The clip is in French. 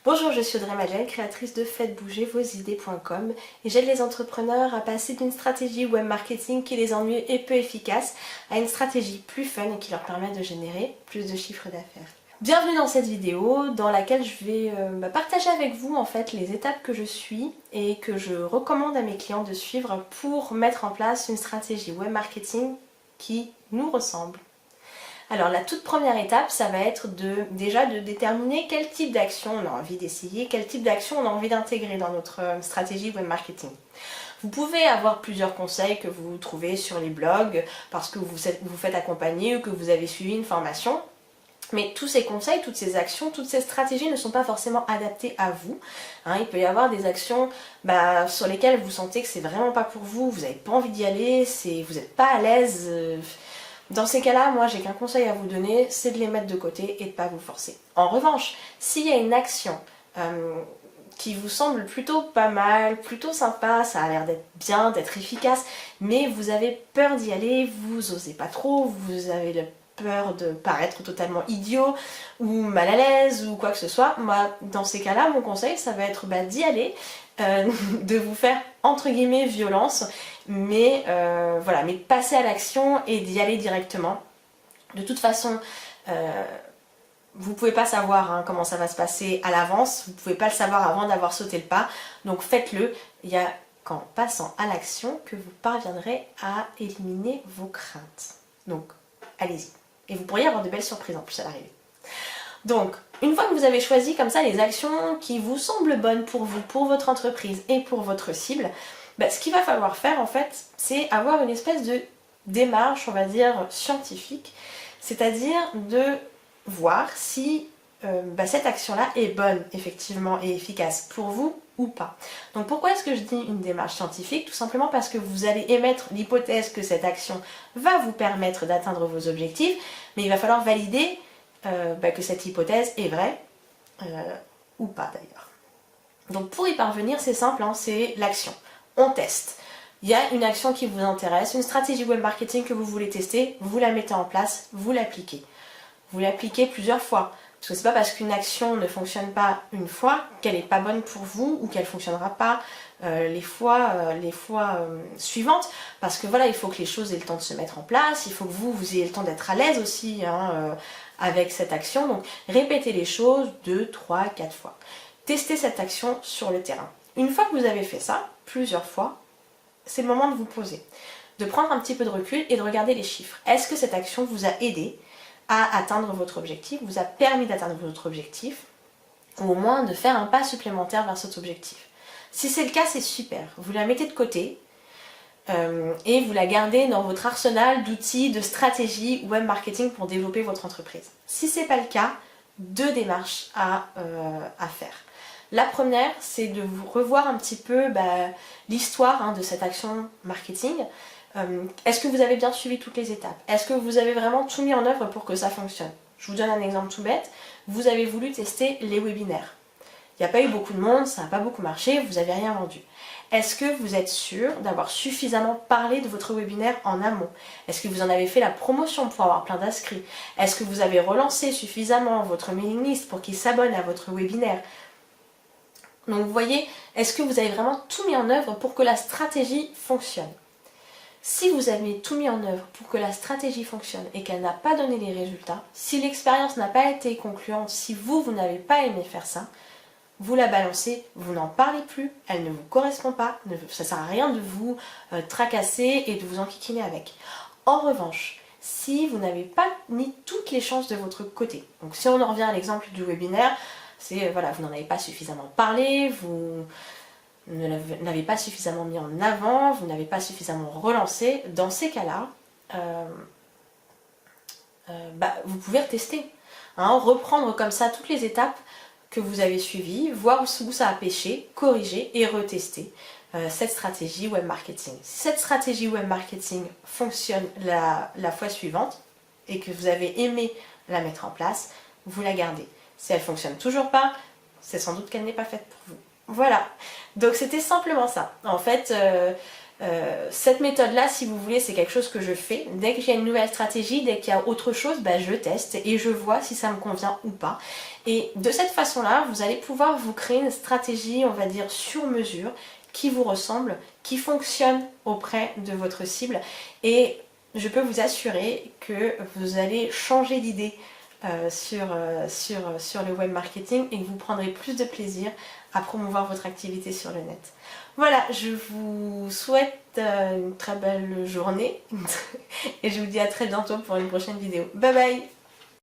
Bonjour, je suis Audrey Madeleine, créatrice de faites-bouger-vos-idées.com et j'aide les entrepreneurs à passer d'une stratégie web marketing qui les ennuie et peu efficace à une stratégie plus fun et qui leur permet de générer plus de chiffre d'affaires. Bienvenue dans cette vidéo dans laquelle je vais partager avec vous en fait les étapes que je suis et que je recommande à mes clients de suivre pour mettre en place une stratégie web marketing qui nous ressemble. Alors la toute première étape, ça va être déjà de déterminer quel type d'action on a envie d'essayer, quel type d'action on a envie d'intégrer dans notre stratégie web marketing. Vous pouvez avoir plusieurs conseils que vous trouvez sur les blogs parce que vous faites accompagner ou que vous avez suivi une formation. Mais tous ces conseils, toutes ces actions, toutes ces stratégies ne sont pas forcément adaptées à vous. Il peut y avoir des actions sur lesquelles vous sentez que c'est vraiment pas pour vous, vous n'avez pas envie d'y aller, vous n'êtes pas à l'aise. Dans ces cas-là, moi j'ai qu'un conseil à vous donner, c'est de les mettre de côté et de ne pas vous forcer. En revanche, s'il y a une action qui vous semble plutôt pas mal, plutôt sympa, ça a l'air d'être bien, d'être efficace, mais vous avez peur d'y aller, vous osez pas trop, vous avez peur de paraître totalement idiot ou mal à l'aise ou quoi que ce soit, moi dans ces cas-là, mon conseil ça va être d'y aller, de vous faire entre guillemets violence, mais voilà, mais passer à l'action et d'y aller directement. De toute façon, vous pouvez pas savoir comment ça va se passer à l'avance, vous pouvez pas le savoir avant d'avoir sauté le pas, donc faites-le. Il y a qu'en passant à l'action que vous parviendrez à éliminer vos craintes. Donc allez-y. Et vous pourriez avoir de belles surprises en plus à l'arrivée. Donc, une fois que vous avez choisi comme ça les actions qui vous semblent bonnes pour vous, pour votre entreprise et pour votre cible, ce qu'il va falloir faire en fait, c'est avoir une espèce de démarche, on va dire, scientifique, c'est-à-dire de voir si cette action-là est bonne, effectivement, et efficace pour vous ou pas. Donc pourquoi est-ce que je dis une démarche scientifique? Tout simplement parce que vous allez émettre l'hypothèse que cette action va vous permettre d'atteindre vos objectifs, mais il va falloir valider que cette hypothèse est vraie, ou pas d'ailleurs. Donc pour y parvenir, c'est simple, c'est l'action. On teste. Il y a une action qui vous intéresse, une stratégie web marketing que vous voulez tester, vous la mettez en place, vous l'appliquez. Vous l'appliquez plusieurs fois. Parce que c'est pas parce qu'une action ne fonctionne pas une fois qu'elle n'est pas bonne pour vous ou qu'elle ne fonctionnera pas les fois suivantes. Parce que voilà, il faut que les choses aient le temps de se mettre en place, il faut que vous ayez le temps d'être à l'aise aussi avec cette action. Donc répétez les choses 2, 3, 4 fois. Testez cette action sur le terrain. Une fois que vous avez fait ça, plusieurs fois, c'est le moment de vous poser. De prendre un petit peu de recul et de regarder les chiffres. Est-ce que cette action vous a aidé à atteindre votre objectif, vous a permis d'atteindre votre objectif, ou au moins de faire un pas supplémentaire vers cet objectif. Si c'est le cas, c'est super. Vous la mettez de côté et vous la gardez dans votre arsenal d'outils, de stratégies web marketing pour développer votre entreprise. Si ce n'est pas le cas, 2 démarches à faire. La première, c'est de vous revoir un petit peu l'histoire de cette action marketing. Est-ce que vous avez bien suivi toutes les étapes? Est-ce que vous avez vraiment tout mis en œuvre pour que ça fonctionne? Je vous donne un exemple tout bête. Vous avez voulu tester les webinaires. Il n'y a pas eu beaucoup de monde, ça n'a pas beaucoup marché, vous n'avez rien vendu. Est-ce que vous êtes sûr d'avoir suffisamment parlé de votre webinaire en amont? Est-ce que vous en avez fait la promotion pour avoir plein d'inscrits? Est-ce que vous avez relancé suffisamment votre mailing list pour qu'ils s'abonnent à votre webinaire? Donc vous voyez, est-ce que vous avez vraiment tout mis en œuvre pour que la stratégie fonctionne? Si vous avez tout mis en œuvre pour que la stratégie fonctionne et qu'elle n'a pas donné les résultats, si l'expérience n'a pas été concluante, si vous n'avez pas aimé faire ça, vous la balancez, vous n'en parlez plus, elle ne vous correspond pas, ça ne sert à rien de vous tracasser et de vous enquiquiner avec. En revanche, si vous n'avez pas mis toutes les chances de votre côté, donc si on en revient à l'exemple du webinaire, c'est voilà, vous n'en avez pas suffisamment parlé, vous n'avez pas suffisamment mis en avant, vous n'avez pas suffisamment relancé, dans ces cas-là, vous pouvez retester. Reprendre comme ça toutes les étapes que vous avez suivies, voir où ça a pêché, corriger et retester cette stratégie web marketing. Si cette stratégie web marketing fonctionne la fois suivante et que vous avez aimé la mettre en place, vous la gardez. Si elle ne fonctionne toujours pas, c'est sans doute qu'elle n'est pas faite pour vous. Voilà, donc c'était simplement ça. En fait, Cette méthode-là, si vous voulez, c'est quelque chose que je fais. Dès qu'il y a une nouvelle stratégie, dès qu'il y a autre chose, je teste et je vois si ça me convient ou pas. Et de cette façon-là, vous allez pouvoir vous créer une stratégie, on va dire, sur mesure, qui vous ressemble, qui fonctionne auprès de votre cible. Et je peux vous assurer que vous allez changer d'idée sur le web marketing et que vous prendrez plus de plaisir à promouvoir votre activité sur le net. Voilà, je vous souhaite une très belle journée et je vous dis à très bientôt pour une prochaine vidéo. Bye bye!